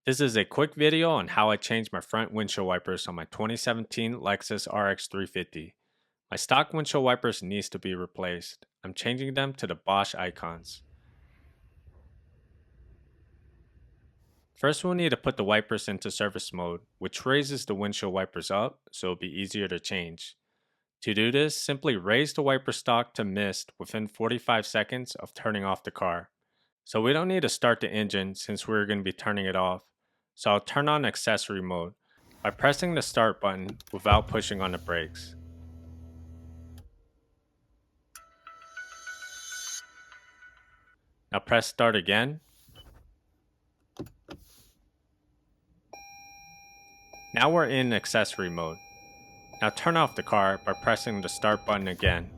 This is a quick video on how I changed my front windshield wipers on my 2017 Lexus RX 350. My stock windshield wipers needs to be replaced. I'm changing them to the Bosch Icons. First we'll need to put the wipers into service mode, which raises the windshield wipers up so it'll be easier to change. To do this, simply raise the wiper stock to mist within 45 seconds of turning off the car. So we don't need to start the engine since we're going to be turning it off. So I'll turn on accessory mode by pressing the start button without pushing on the brakes. Now press start again. Now we're in accessory mode. Now turn off the car by pressing the start button again.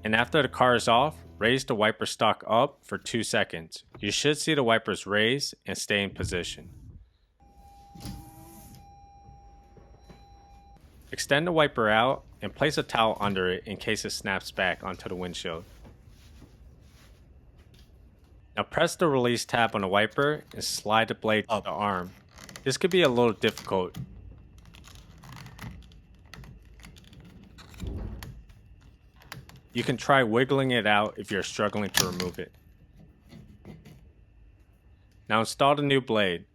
And after the car is off, raise the wiper stock up for 2 seconds. You should see the wipers raise and stay in position. Extend the wiper out and place a towel under it in case it snaps back onto the windshield. Now press the release tab on the wiper and slide the blade up the arm. This could be a little difficult. You can try wiggling it out if you're struggling to remove it. Now install the new blade.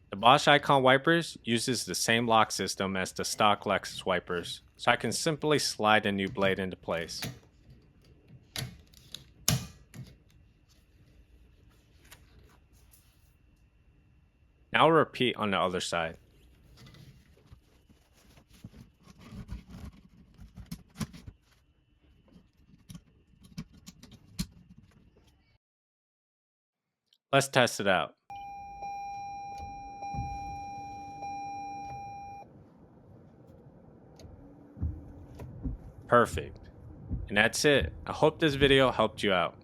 The Bosch Icon wipers uses the same lock system as the stock Lexus wipers, so I can simply slide the new blade into place. Now repeat on the other side. Let's test it out. Perfect. And that's it. I hope this video helped you out.